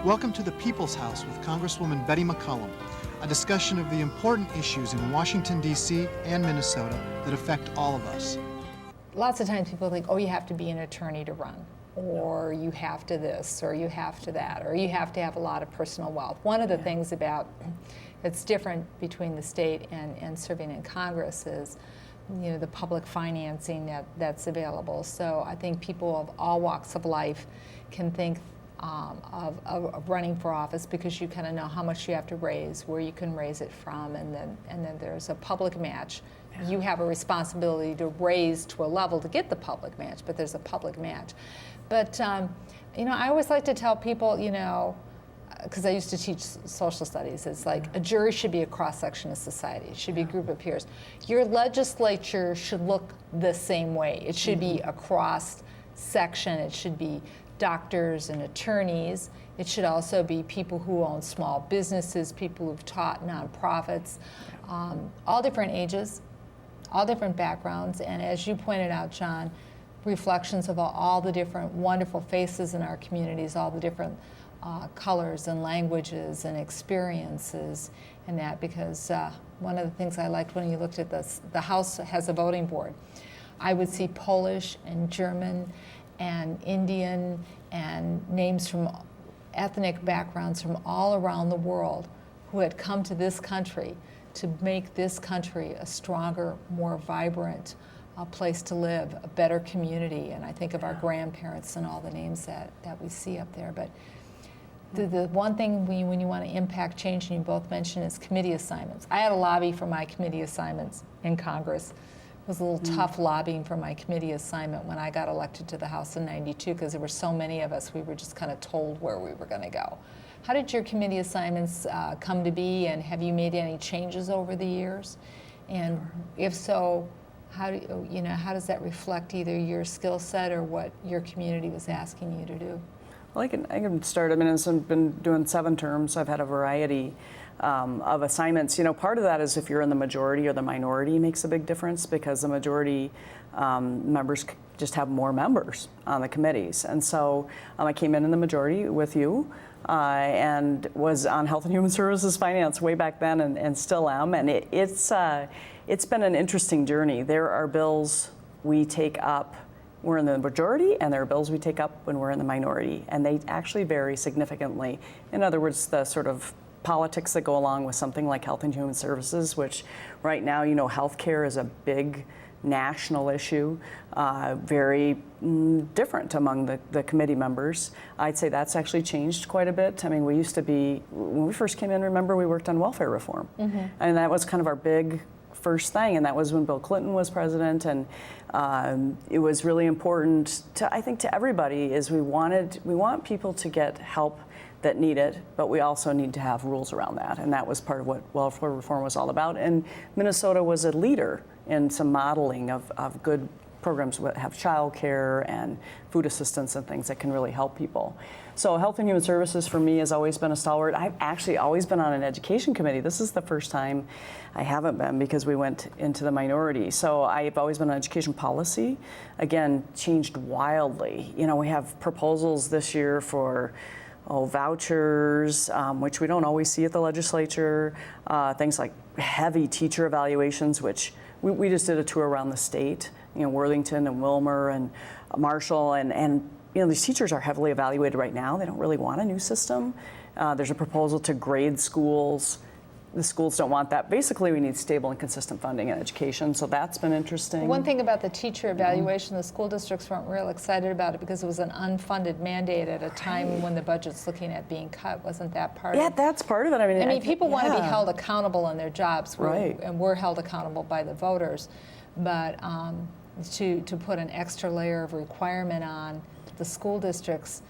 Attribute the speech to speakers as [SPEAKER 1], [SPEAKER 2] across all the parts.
[SPEAKER 1] Welcome to the People's House with Congresswoman Betty McCollum, a discussion of the important issues in Washington, D.C. and Minnesota that affect all of us.
[SPEAKER 2] Lots of times people think, oh, you have to be an attorney to run, or you have to this, or you have to that, or you have to have a lot of personal wealth. One of the things that's different between the state and serving in Congress is, you know, the public financing that's available. So I think people of all walks of life can think of running for office because you kind of know how much you have to raise, where you can raise it from, and then there's a public match. Yeah. You have a responsibility to raise to a level to get the public match, but there's a public match. But you know, I always like to tell people, you know, because I used to teach social studies, it's like a jury should be a cross-section of society. It should be a group of peers. Your legislature should look the same way. It should be a cross-section. It should be doctors and attorneys. It should also be people who own small businesses, people who've taught nonprofits, all different ages, all different backgrounds, and as you pointed out, John, reflections of all the different wonderful faces in our communities, all the different colors and languages and experiences and that, because one of the things I liked when you looked at this, the House has a voting board. I would see Polish and German and Indian and names from ethnic backgrounds from all around the world who had come to this country to make this country a stronger, more vibrant place to live, a better community. And I think of our grandparents and all the names that we see up there. But the one thing when you want to impact change, and you both mentioned, is committee assignments. I had to lobby for my committee assignments in Congress. It was a little tough lobbying for my committee assignment when I got elected to the House in '92, because there were so many of us, we were just kind of told where we were going to go. How did your committee assignments come to be, and have you made any changes over the years? And if so, how does that reflect either your skill set or what your community was asking you to do?
[SPEAKER 3] Well, I can start. I mean, I've been doing 7 terms. I've had a variety of assignments. You know, part of that is if you're in the majority or the minority makes a big difference, because the majority members just have more members on the committees. And so I came in the majority with you and was on Health and Human Services Finance way back then, and still am. And it's been an interesting journey. There are bills we take up, we're in the majority, and there are bills we take up when we're in the minority, and they actually vary significantly. In other words, the sort of politics that go along with something like Health and Human Services, which right now, you know, healthcare is a big national issue, very different among the committee members. I'd say that's actually changed quite a bit. I mean, we used to be, when we first came in, remember, we worked on welfare reform. And that was kind of our big first thing, and that was when Bill Clinton was president, and it was really important to, I think, to everybody, is we want people to get help that need it, but we also need to have rules around that, and that was part of what welfare reform was all about. And Minnesota was a leader in some modeling of good programs that have child care and food assistance and things that can really help people. So Health and Human Services for me has always been a stalwart. I've actually always been on an education committee. This is the first time I haven't been, because we went into the minority. So I've always been on education policy. Again, changed wildly. You know, we have proposals this year for vouchers, which we don't always see at the legislature. Things like heavy teacher evaluations, which we just did a tour around the state, you know, Worthington and Wilmer and Marshall, and you know, these teachers are heavily evaluated right now. They don't really want a new system. There's a proposal to grade schools. The schools don't want that. Basically, we need stable and consistent funding in education, so that's been interesting.
[SPEAKER 2] One thing about the teacher evaluation, the school districts weren't real excited about it because it was an unfunded mandate at a time when the budget's looking at being cut. Wasn't that part of it?
[SPEAKER 3] Yeah, that's part of it. I mean,
[SPEAKER 2] people want to be held accountable in their jobs,
[SPEAKER 3] right,
[SPEAKER 2] and we're held accountable by the voters. But to put an extra layer of requirement on the school districts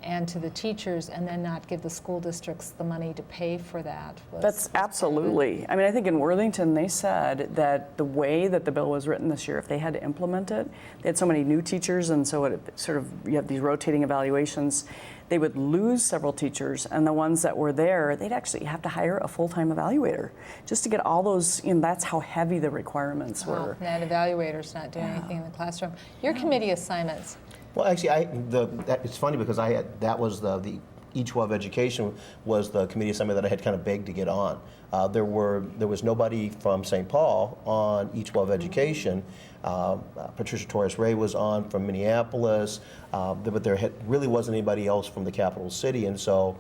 [SPEAKER 2] and to the teachers, and then not give the school districts the money to pay for that.
[SPEAKER 3] That's absolutely. I mean, I think in Worthington they said that the way that the bill was written this year, if they had to implement it, they had so many new teachers, and so it sort of, you have these rotating evaluations, they would lose several teachers, and the ones that were there, they'd actually have to hire a full-time evaluator just to get all those, you know, that's how heavy the requirements were.
[SPEAKER 2] And that evaluator's not doing anything in the classroom. Your committee assignments.
[SPEAKER 4] Well, actually, it's funny because that was the E12 education was the committee assignment that I had kind of begged to get on. There was nobody from St. Paul on E12 education. Patricia Torres-Ray was on from Minneapolis, but there really wasn't anybody else from the capital city, and so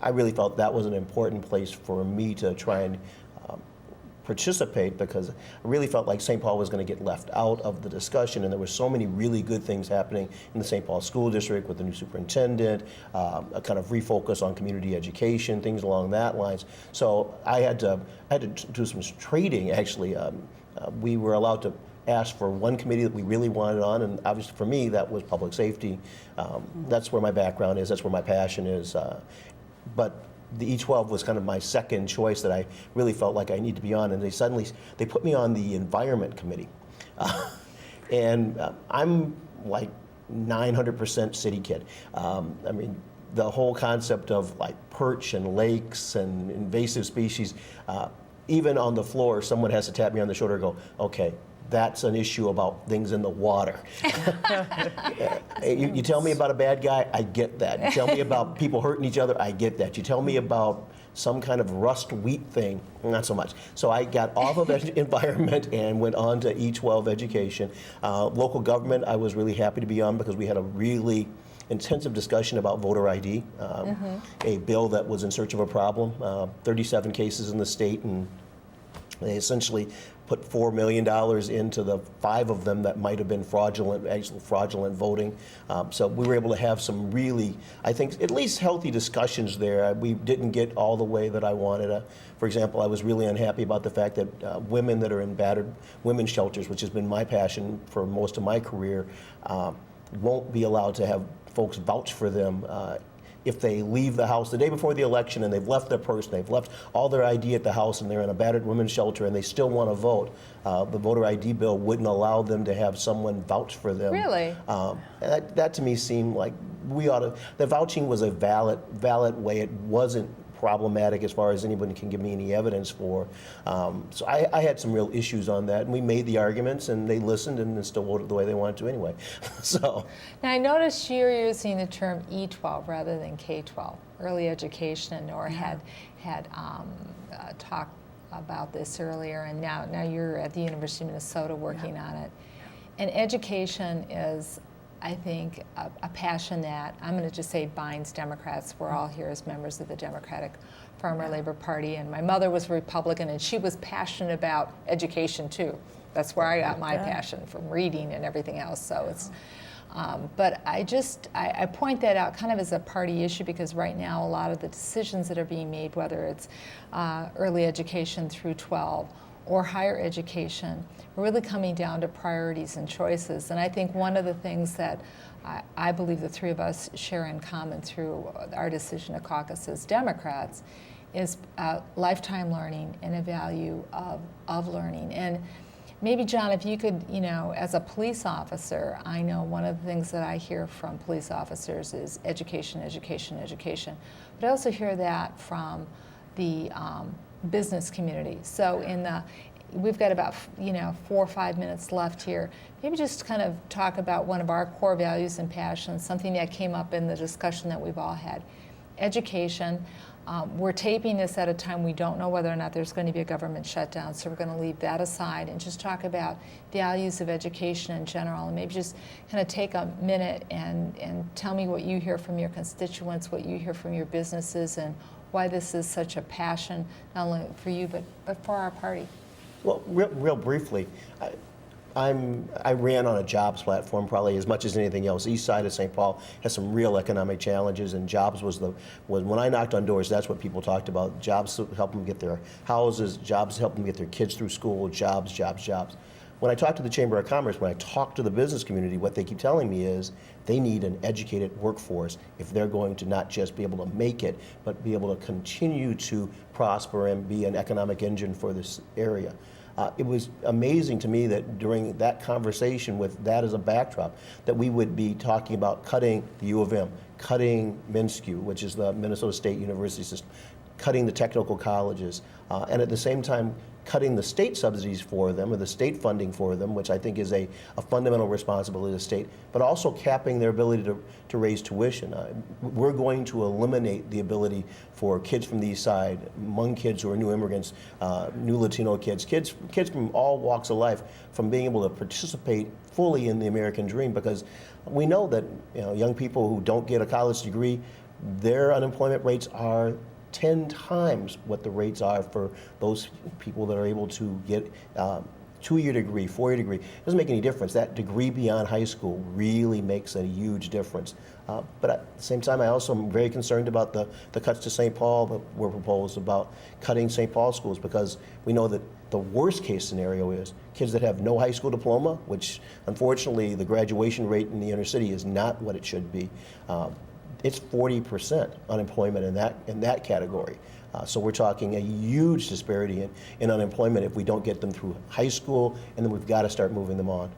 [SPEAKER 4] I really felt that was an important place for me to try and participate, because I really felt like St. Paul was going to get left out of the discussion, and there were so many really good things happening in the St. Paul School District with the new superintendent, a kind of refocus on community education, things along that lines. So I had to do some trading, actually. We were allowed to ask for one committee that we really wanted on, and obviously for me that was public safety. That's where my background is, that's where my passion is. But the E12 was kind of my second choice that I really felt like I need to be on, and they put me on the environment committee. And I'm like 900% city kid. I mean, the whole concept of like perch and lakes and invasive species, even on the floor, someone has to tap me on the shoulder and go, okay, that's an issue about things in the water. You tell me about a bad guy, I get that. You tell me about people hurting each other, I get that. You tell me about some kind of rust wheat thing, not so much. So I got off of environment and went on to E12 education. Local government, I was really happy to be on because we had a really intensive discussion about voter ID, a bill that was in search of a problem. 37 cases in the state, and they essentially put $4 million into the 5 of them that might have been fraudulent voting. So we were able to have some really, I think, at least healthy discussions there. We didn't get all the way that I wanted. For example, I was really unhappy about the fact that women that are in battered women's shelters, which has been my passion for most of my career, won't be allowed to have folks vouch for them if they leave the house the day before the election and they've left their purse, they've left all their ID at the house, and they're in a battered women's shelter and they still want to vote. The voter ID bill wouldn't allow them to have someone vouch for them.
[SPEAKER 2] Really?
[SPEAKER 4] That to me seemed like the vouching was a valid way. It wasn't problematic as far as anyone can give me any evidence for. So I had some real issues on that, and we made the arguments, and they listened and still voted the way they wanted to anyway. So
[SPEAKER 2] now I noticed you're using the term E12 rather than K-12, early education, or had talked about this earlier, and now you're at the University of Minnesota working on it. And education is, I think, a passion that, I'm going to just say, binds Democrats. We're all here as members of the Democratic Farmer Labor Party, and my mother was a Republican, and she was passionate about education too. That's where I got my passion, from reading and everything else. So it's, but I point that out kind of as a party issue, because right now a lot of the decisions that are being made, whether it's early education through 12 or higher education, are really coming down to priorities and choices. And I think one of the things that I believe the three of us share in common through our decision to caucus as Democrats is lifetime learning and a value of learning. And maybe, John, if you could, as a police officer, I know one of the things that I hear from police officers is education, education, education. But I also hear that from the business community. So we've got about 4 or 5 minutes left here. Maybe just kind of talk about one of our core values and passions, something that came up in the discussion that we've all had. Education. We're taping this at a time we don't know whether or not there's going to be a government shutdown, so we're going to leave that aside and just talk about values of education in general, and maybe just kind of take a minute and tell me what you hear from your constituents, what you hear from your businesses, and why this is such a passion, not only for you, but for our party.
[SPEAKER 4] Well, real briefly, I ran on a jobs platform probably as much as anything else. East side of St. Paul has some real economic challenges, and jobs was when I knocked on doors, that's what people talked about. Jobs help them get their houses, jobs help them get their kids through school, jobs, jobs, jobs. When I talk to the Chamber of Commerce, when I talk to the business community, what they keep telling me is they need an educated workforce if they're going to not just be able to make it, but be able to continue to prosper and be an economic engine for this area. It was amazing to me that during that conversation, with that as a backdrop, that we would be talking about cutting the U of M, cutting MnSCU, which is the Minnesota State University system, cutting the technical colleges, and at the same time cutting the state subsidies for them or the state funding for them, which I think is a fundamental responsibility of the state, but also capping their ability to raise tuition. We're going to eliminate the ability for kids from the East Side, Hmong kids who are new immigrants, new Latino kids from all walks of life, from being able to participate fully in the American dream, because we know that young people who don't get a college degree, their unemployment rates are 10 times what the rates are for those people that are able to get 2-year degree, 4-year degree. It doesn't make any difference. That degree beyond high school really makes a huge difference. But at the same time, I also am very concerned about the cuts to St. Paul that were proposed, about cutting St. Paul schools, because we know that the worst case scenario is kids that have no high school diploma, which unfortunately the graduation rate in the inner city is not what it should be. It's 40% unemployment in that category. So we're talking a huge disparity in unemployment if we don't get them through high school, and then we've got to start moving them on.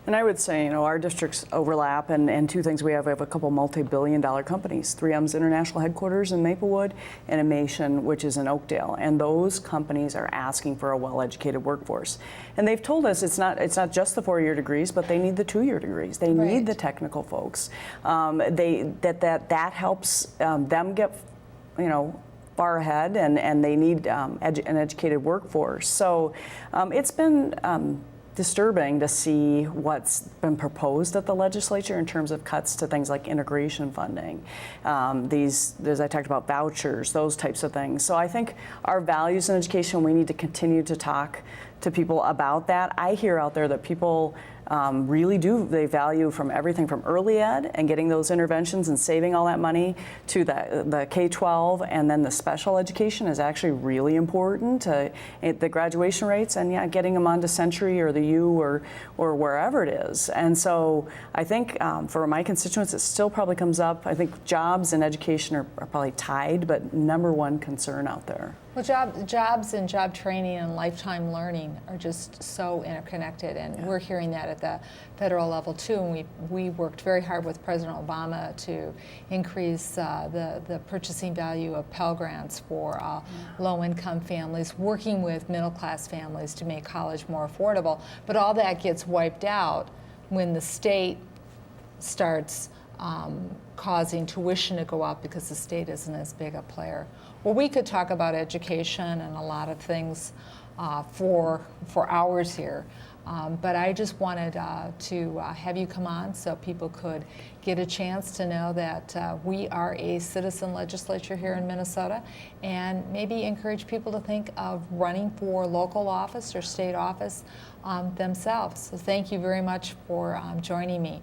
[SPEAKER 3] And I would say, our districts overlap, and two things we have a couple multi-billion-dollar companies, 3M's international headquarters in Maplewood and Amation, which is in Oakdale, and those companies are asking for a well-educated workforce. And they've told us it's not just the 4-year degrees, but they need the 2-year degrees. They need the technical folks. That helps them get, far ahead, and they need an educated workforce. So it's been disturbing to see what's been proposed at the legislature in terms of cuts to things like integration funding, as I talked about, vouchers, those types of things. So I think our values in education, we need to continue to talk to people about that. I hear out there that people really they value from everything from early ed and getting those interventions and saving all that money to the K-12, and then the special education is actually really important to the graduation rates, and getting them onto Century or the U or wherever it is. And so I think for my constituents, it still probably comes up. I think jobs and education are probably tied, but number one concern out there.
[SPEAKER 2] Well, jobs and job training and lifetime learning are just so interconnected, and we're hearing that at the federal level too. And we worked very hard with President Obama to increase the purchasing value of Pell Grants for low-income families, working with middle-class families to make college more affordable. But all that gets wiped out when the state starts causing tuition to go up because the state isn't as big a player. Well, we could talk about education and a lot of things for hours here, but I just wanted to have you come on so people could get a chance to know that we are a citizen legislature here in Minnesota, and maybe encourage people to think of running for local office or state office themselves. So thank you very much for joining me.